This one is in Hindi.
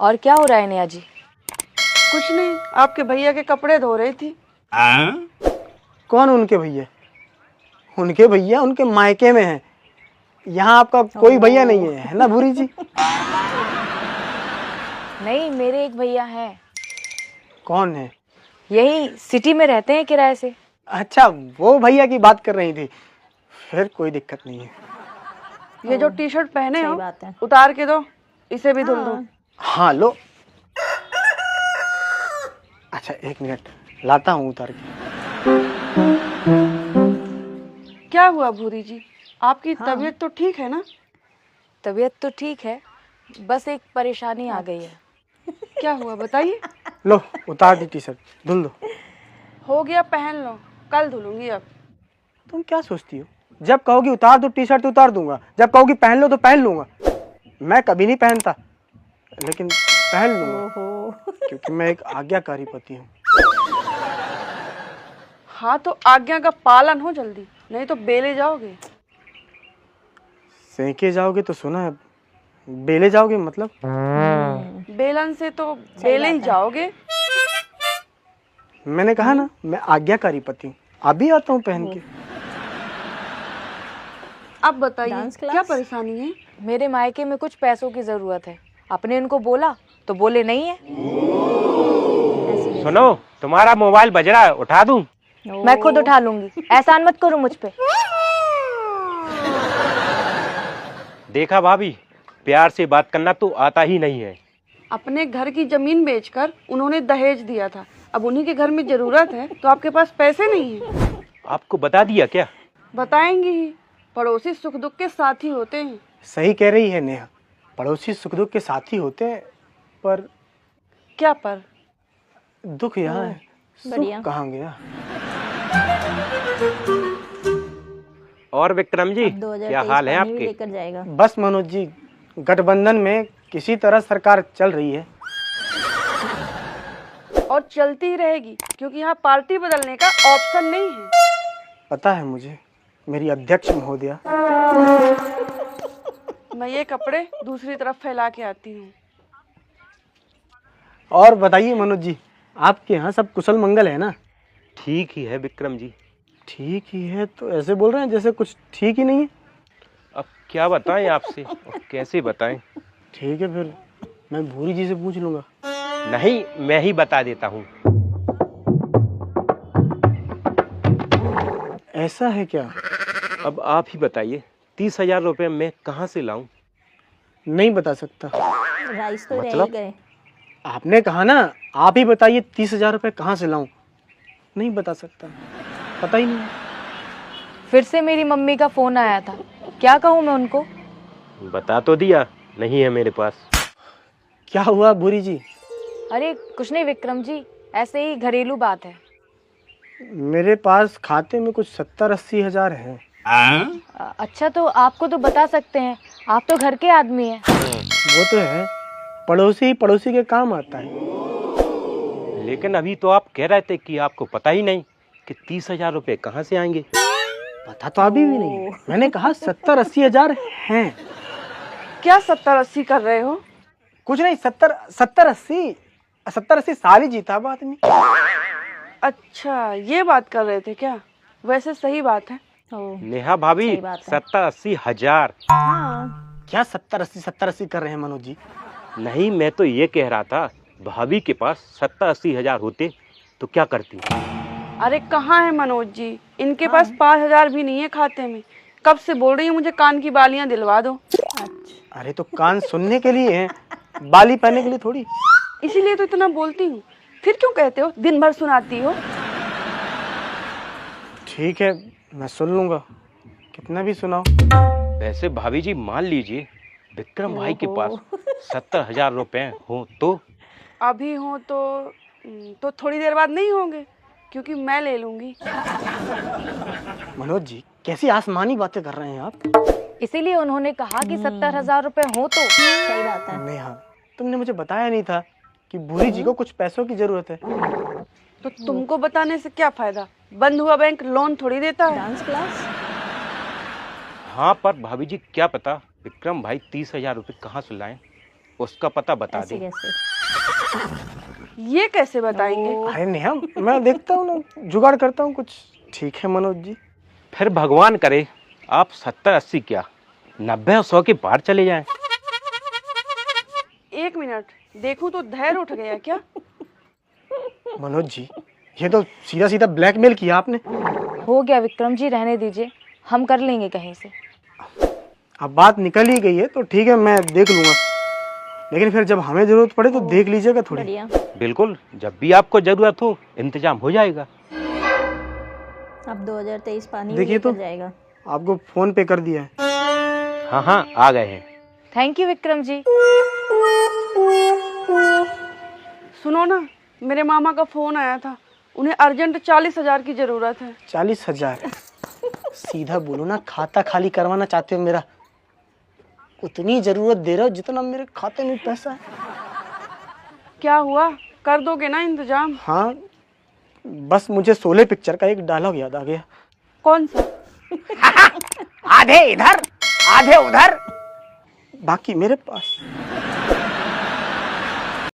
और क्या हो रहा है नेहा जी? कुछ नहीं, आपके भैया के कपड़े धो रही थी। कौन उनके भैया? उनके भैया उनके मायके में हैं। यहाँ आपका कोई भैया नहीं है ना भूरी जी? नहीं, मेरे एक भैया हैं। कौन है? यही सिटी में रहते हैं किराए से। अच्छा, वो भैया की बात कर रही थी। फिर कोई दिक्कत नहीं है। ये जो टी शर्ट पहने हो बात है। उतार के दो, इसे भी धुल दो। हाँ लो। अच्छा 1 मिनट, लाता हूँ उतार के। क्या हुआ भूरी जी, आपकी तबीयत तो ठीक है ना? तबीयत तो ठीक है, बस एक परेशानी आ गई है। क्या हुआ बताइए। लो उतार दी टी शर्ट, धुल दो। हो गया, पहन लो, कल धुलूंगी। अब तुम क्या सोचती हो? जब कहोगी उतार दो टी शर्ट तो उतार दूंगा, जब कहोगी पहन लो तो पहन लूंगा। मैं कभी नहीं पहनता, लेकिन पहन लूंगा क्योंकि मैं एक आज्ञाकारी पति हूँ। हाँ तो आज्ञा का पालन हो जल्दी, नहीं तो बेले जाओगे। सेंके जाओगे तो सुना है, बेले जाओगे मतलब? बेलन से तो बेले ही जाओगे। मैंने कहा ना, मैं आज्ञाकारी पति हूँ। अभी आता हूँ पहन के। अब बताइए क्या परेशानी है? मेरे मायके में कुछ पैसों की जरूरत है। आपने उनको बोला तो बोले नहीं है। सुनो, तुम्हारा मोबाइल बज रहा है, उठा दूं? मैं खुद उठा लूंगी, एहसान मत करो मुझ पे। देखा भाभी, प्यार से बात करना तो आता ही नहीं है। अपने घर की जमीन बेचकर उन्होंने दहेज दिया था, अब उन्हीं के घर में जरूरत है तो आपके पास पैसे नहीं है। आपको बता दिया क्या? बताएंगी ही, पड़ोसी सुख दुख के साथी होते हैं। सही कह रही है नेहा, पड़ोसी सुख दुख के साथी होते हैं, पर क्या पर? दुख यहाँ है, सुख कहाँ गया? और विक्रम जी, क्या हाल है आपके? लेकर जाएगा। बस मनोज जी, गठबंधन में किसी तरह सरकार चल रही है और चलती ही रहेगी, क्योंकि यहाँ पार्टी बदलने का ऑप्शन नहीं है। पता है मुझे, मेरी अध्यक्ष महोदया। मैं ये कपड़े दूसरी तरफ फैला के आती हूँ। और बताइए मनोज जी, आपके यहाँ सब कुशल मंगल है ना? ठीक ही है विक्रम जी। ठीक ही है तो ऐसे बोल रहे हैं जैसे कुछ ठीक ही नहीं है। अब क्या बताएं आपसे, और कैसे बताएं? ठीक है, फिर मैं भूरी जी से पूछ लूंगा। नहीं, मैं ही बता देता हूँ। ऐसा है क्या? अब आप ही बताइए, 30,000 रुपये मैं कहाँ से लाऊं? नहीं बता सकता। राइस तो रह मतलब? ही गए। आपने कहा ना, आप ही बताइए 30,000 रुपये कहाँ से लाऊं। नहीं बता सकता, पता ही नहीं। फिर से मेरी मम्मी का फोन आया था, क्या कहूँ मैं उनको? बता तो दिया, नहीं है मेरे पास। क्या हुआ भूरी जी? अरे कुछ नहीं विक्रम जी, ऐसे ही घरेलू बात है। मेरे पास खाते में कुछ 70-80 हजार है। अच्छा तो आपको तो बता सकते हैं, आप तो घर के आदमी हैं। वो तो है, पड़ोसी पड़ोसी के काम आता है। लेकिन अभी तो आप कह रहे थे कि आपको पता ही नहीं कि 30,000 रुपये कहाँ से आएंगे। पता तो अभी भी नहीं, मैंने कहा 70-80 हजार हैं। क्या 70-80 कर रहे हो? कुछ नहीं, 70-80 साल ही जीता अब आदमी। अच्छा ये बात कर रहे थे क्या? वैसे सही बात है। नेहा भाभी, 70-80 हजार। क्या 70-80 कर रहे हैं मनोज जी? नहीं, मैं तो ये कह रहा था, भाभी के पास 70-80 हजार होते तो क्या करती? अरे कहाँ है मनोज जी, इनके पास 5,000 भी नहीं है खाते में। कब से बोल रही है मुझे कान की बालियां दिलवा दो। अरे तो कान सुनने के लिए हैं, बाली पहनने के लिए थोड़ी। इसीलिए तो इतना बोलती हूँ। फिर क्यों कहते हो दिन भर सुनाती हो? ठीक है, मैं सुन लूंगा, कितना भी सुनाओ। वैसे भाभी जी मान लीजिए विक्रम भाई के पास 70,000 रुपए हो तो? अभी हो तो थोड़ी देर बाद नहीं होंगे, क्योंकि मैं ले लूंगी। मनोज जी कैसी आसमानी बातें कर रहे हैं आप? इसीलिए उन्होंने कहा कि 70,000 रुपए हो तो। सही बात है। नेहा, तुमने मुझे बताया नहीं था कि भूरी जी को कुछ पैसों की जरूरत है। तो तुमको बताने से क्या फायदा, बंद हुआ बैंक लोन थोड़ी देता है। Dance class? हाँ, पर भाभी जी क्या पता विक्रम भाई 30,000 रुपये कहाँ से लाएं? उसका पता बता ऐसे दे। कैसे? ये कैसे बताएंगे? अरे नेहा, मैं देखता हूँ ना, जुगाड़ करता हूँ कुछ। ठीक है मनोज जी। फिर भगवान करे आप 70-80 क्या 90 और 100 के पार चले जाएं। एक मिनट देखूं तो धैर्य उठ गया क्या? मनोज जी, ये तो सीधा सीधा ब्लैकमेल किया आपने। हो गया विक्रम जी, रहने दीजिए, हम कर लेंगे कहीं से। अब बात निकल ही गई है तो ठीक है, मैं देख लूंगा। लेकिन फिर जब हमें जरूरत पड़े तो देख लीजिएगा थोड़ी। बढ़िया। बिल्कुल, जब भी आपको जरूरत हो इंतजाम हो जाएगा। अब 2023 पानी में देखिए तो। निकल जाएगा। आपको फोन पे कर दिया है। हाँ हाँ, आ गए हैं। Thank you Vikram ji. सुनो ना, मेरे मामा का फोन आया था, उन्हें अर्जेंट 40,000 की जरूरत है। 40,000? सीधा बोलो ना, खाता खाली करवाना चाहते हो मेरा? उतनी जरूरत दे रहे हो जितना मेरे खाते में पैसा है। क्या हुआ, कर दोगे ना इंतजाम? हाँ, बस मुझे शोले पिक्चर का एक डायलॉग याद आ गया। कौन सा? आधे इधर आधे उधर, बाकी मेरे पास।